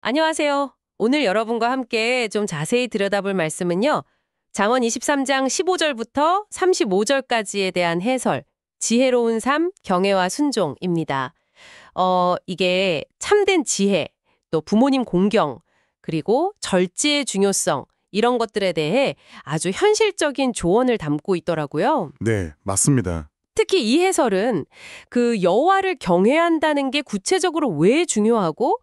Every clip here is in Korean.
안녕하세요. 오늘 여러분과 함께 좀 자세히 들여다볼 말씀은요. 잠언 23장 15절부터 35절까지에 대한 해설, 지혜로운 삶, 경애와 순종입니다. 이게 참된 지혜, 또 부모님 공경, 그리고 절제의 중요성, 이런 것들에 대해 아주 현실적인 조언을 담고 있더라고요. 네, 맞습니다. 특히 이 해설은 그 여호와를 경외한다는 게 구체적으로 왜 중요하고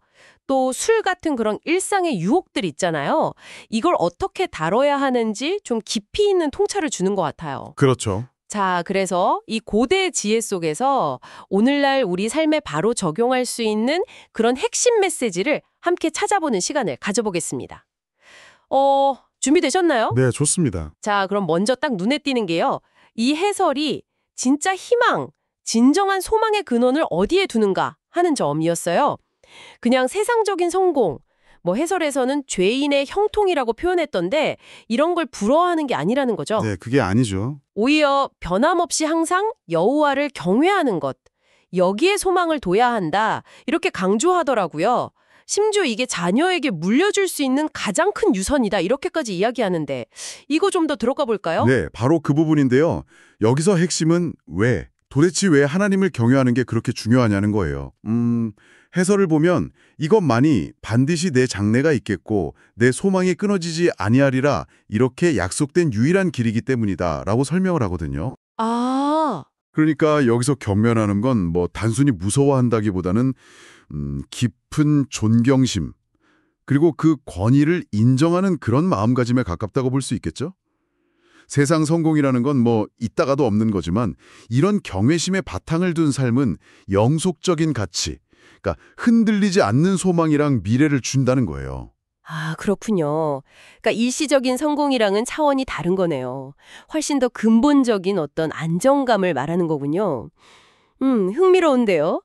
또 술 같은 그런 일상의 유혹들 있잖아요. 이걸 어떻게 다뤄야 하는지 좀 깊이 있는 통찰을 주는 것 같아요. 그렇죠. 자, 그래서 이 고대 지혜 속에서 오늘날 우리 삶에 바로 적용할 수 있는 그런 핵심 메시지를 함께 찾아보는 시간을 가져보겠습니다. 준비되셨나요? 네, 좋습니다. 자, 그럼 먼저 딱 눈에 띄는 게요. 이 해설이 진짜 희망, 진정한 소망의 근원을 어디에 두는가 하는 점이었어요. 그냥 세상적인 성공, 해설에서는 죄인의 형통이라고 표현했던데 이런 걸 부러워하는 게 아니라는 거죠. 네, 그게 아니죠. 오히려 변함없이 항상 여호와를 경외하는 것, 여기에 소망을 둬야 한다 이렇게 강조하더라고요. 심지어 이게 자녀에게 물려줄 수 있는 가장 큰 유산이다 이렇게까지 이야기하는데 이거 좀 더 들어가 볼까요? 네, 바로 그 부분인데요. 여기서 핵심은 왜, 도대체 왜 하나님을 경외하는 게 그렇게 중요하냐는 거예요. 해설을 보면 이것만이 반드시 내 장래가 있겠고 내 소망이 끊어지지 아니하리라 이렇게 약속된 유일한 길이기 때문이다 라고 설명을 하거든요. 아, 그러니까 여기서 경멸하는 건 단순히 무서워한다기보다는 깊은 존경심, 그리고 그 권위를 인정하는 그런 마음가짐에 가깝다고 볼 수 있겠죠? 세상 성공이라는 건 있다가도 없는 거지만 이런 경외심의 바탕을 둔 삶은 영속적인 가치, 그러니까 흔들리지 않는 소망이랑 미래를 준다는 거예요. 아, 그렇군요. 그러니까 일시적인 성공이랑은 차원이 다른 거네요. 훨씬 더 근본적인 어떤 안정감을 말하는 거군요. 흥미로운데요.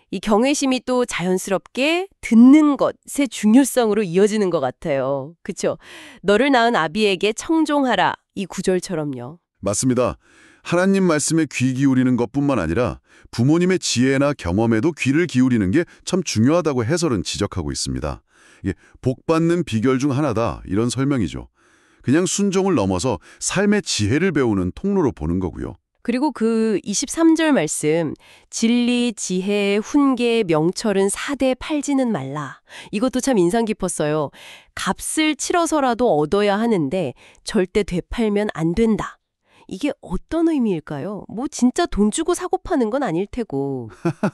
이 경외심이 또 자연스럽게 듣는 것의 중요성으로 이어지는 것 같아요. 그쵸? 너를 낳은 아비에게 청종하라. 이 구절처럼요. 맞습니다. 하나님 말씀에 귀 기울이는 것뿐만 아니라 부모님의 지혜나 경험에도 귀를 기울이는 게 참 중요하다고 해설은 지적하고 있습니다. 이게 복 받는 비결 중 하나다 이런 설명이죠. 그냥 순종을 넘어서 삶의 지혜를 배우는 통로로 보는 거고요. 그리고 그 23절 말씀, 진리, 지혜, 훈계, 명철은 사대 팔지는 말라. 이것도 참 인상 깊었어요. 값을 치러서라도 얻어야 하는데 절대 되팔면 안 된다. 이게 어떤 의미일까요? 진짜 돈 주고 사고 파는 건 아닐 테고.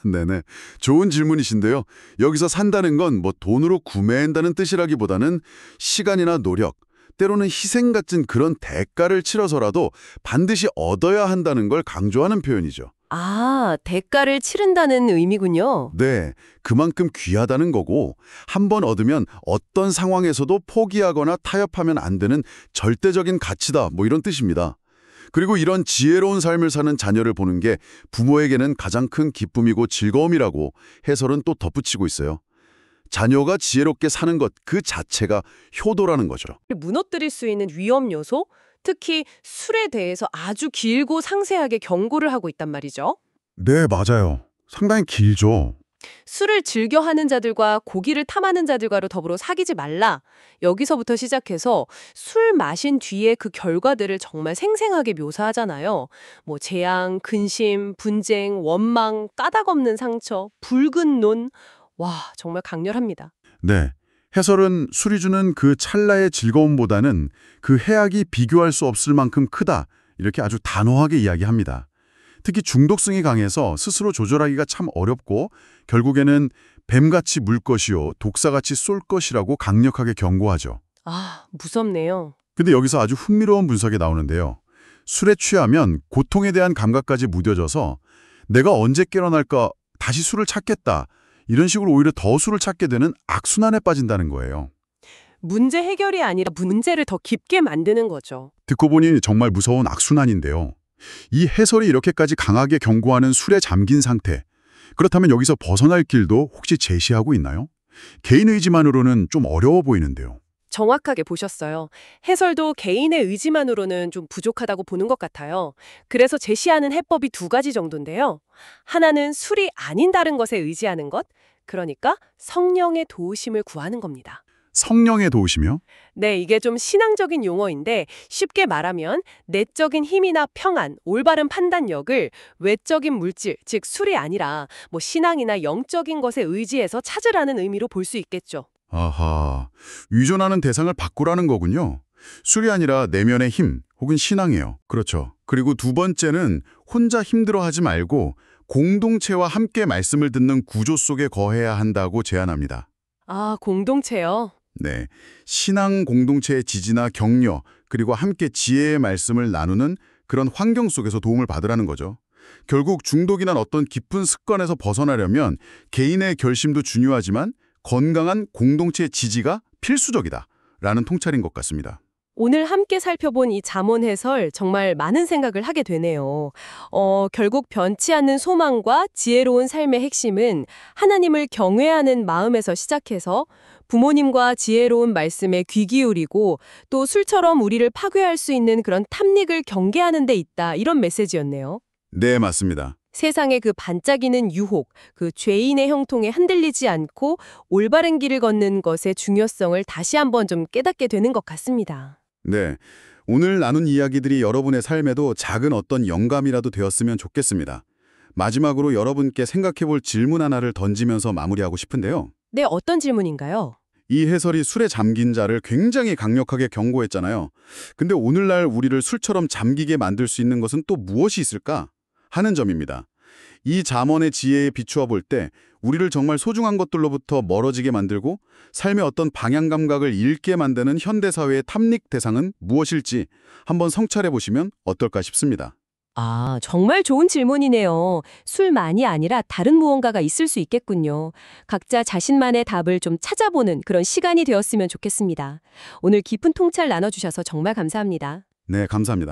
네네. 좋은 질문이신데요. 여기서 산다는 건 돈으로 구매한다는 뜻이라기보다는 시간이나 노력, 때로는 희생 같은 그런 대가를 치러서라도 반드시 얻어야 한다는 걸 강조하는 표현이죠. 아, 대가를 치른다는 의미군요. 네, 그만큼 귀하다는 거고 한 번 얻으면 어떤 상황에서도 포기하거나 타협하면 안 되는 절대적인 가치다 이런 뜻입니다. 그리고 이런 지혜로운 삶을 사는 자녀를 보는 게 부모에게는 가장 큰 기쁨이고 즐거움이라고 해설은 또 덧붙이고 있어요. 자녀가 지혜롭게 사는 것 그 자체가 효도라는 거죠. 무너뜨릴 수 있는 위험 요소, 특히 술에 대해서 아주 길고 상세하게 경고를 하고 있단 말이죠. 네, 맞아요. 상당히 길죠. 술을 즐겨 하는 자들과 고기를 탐하는 자들과로 더불어 사귀지 말라. 여기서부터 시작해서 술 마신 뒤에 그 결과들을 정말 생생하게 묘사하잖아요. 재앙, 근심, 분쟁, 원망, 까닭 없는 상처, 붉은 눈. 와, 정말 강렬합니다. 네. 해설은 술이 주는 그 찰나의 즐거움보다는 그 해악이 비교할 수 없을 만큼 크다. 이렇게 아주 단호하게 이야기합니다. 특히 중독성이 강해서 스스로 조절하기가 참 어렵고 결국에는 뱀같이 물 것이요 독사같이 쏠 것이라고 강력하게 경고하죠. 아, 무섭네요. 근데 여기서 아주 흥미로운 분석이 나오는데요. 술에 취하면 고통에 대한 감각까지 무뎌져서 내가 언제 깨어날까 다시 술을 찾겠다. 이런 식으로 오히려 더 술을 찾게 되는 악순환에 빠진다는 거예요. 문제 해결이 아니라 문제를 더 깊게 만드는 거죠. 듣고 보니 정말 무서운 악순환인데요. 이 해설이 이렇게까지 강하게 경고하는 술에 잠긴 상태. 그렇다면 여기서 벗어날 길도 혹시 제시하고 있나요? 개인 의지만으로는 좀 어려워 보이는데요. 정확하게 보셨어요. 해설도 개인의 의지만으로는 좀 부족하다고 보는 것 같아요. 그래서 제시하는 해법이 두 가지 정도인데요. 하나는 술이 아닌 다른 것에 의지하는 것, 그러니까 성령의 도우심을 구하는 겁니다. 성령의 도우심이요? 네, 이게 좀 신앙적인 용어인데 쉽게 말하면 내적인 힘이나 평안, 올바른 판단력을 외적인 물질, 즉 술이 아니라 뭐 신앙이나 영적인 것에 의지해서 찾으라는 의미로 볼 수 있겠죠. 아하, 의존하는 대상을 바꾸라는 거군요. 술이 아니라 내면의 힘 혹은 신앙이에요. 그렇죠. 그리고 두 번째는 혼자 힘들어하지 말고 공동체와 함께 말씀을 듣는 구조 속에 거해야 한다고 제안합니다. 아, 공동체요? 네, 신앙 공동체의 지지나 격려, 그리고 함께 지혜의 말씀을 나누는 그런 환경 속에서 도움을 받으라는 거죠. 결국 중독이나 어떤 깊은 습관에서 벗어나려면 개인의 결심도 중요하지만 건강한 공동체의 지지가 필수적이다라는 통찰인 것 같습니다. 오늘 함께 살펴본 이 잠언 해설 정말 많은 생각을 하게 되네요. 결국 변치 않는 소망과 지혜로운 삶의 핵심은 하나님을 경외하는 마음에서 시작해서 부모님과 지혜로운 말씀에 귀 기울이고 또 술처럼 우리를 파괴할 수 있는 그런 탐닉을 경계하는 데 있다. 이런 메시지였네요. 네, 맞습니다. 세상의 그 반짝이는 유혹, 그 죄인의 형통에 흔들리지 않고 올바른 길을 걷는 것의 중요성을 다시 한번 좀 깨닫게 되는 것 같습니다. 네, 오늘 나눈 이야기들이 여러분의 삶에도 작은 어떤 영감이라도 되었으면 좋겠습니다. 마지막으로 여러분께 생각해볼 질문 하나를 던지면서 마무리하고 싶은데요. 네, 어떤 질문인가요? 이 해설이 술에 잠긴 자를 굉장히 강력하게 경고했잖아요. 근데 오늘날 우리를 술처럼 잠기게 만들 수 있는 것은 또 무엇이 있을까? 하는 점입니다. 이 잠언의 지혜에 비추어 볼 때 우리를 정말 소중한 것들로부터 멀어지게 만들고 삶의 어떤 방향 감각을 잃게 만드는 현대사회의 탐닉 대상은 무엇일지 한번 성찰해 보시면 어떨까 싶습니다. 아, 정말 좋은 질문이네요. 술만이 아니라 다른 무언가가 있을 수 있겠군요. 각자 자신만의 답을 좀 찾아보는 그런 시간이 되었으면 좋겠습니다. 오늘 깊은 통찰 나눠주셔서 정말 감사합니다. 네, 감사합니다.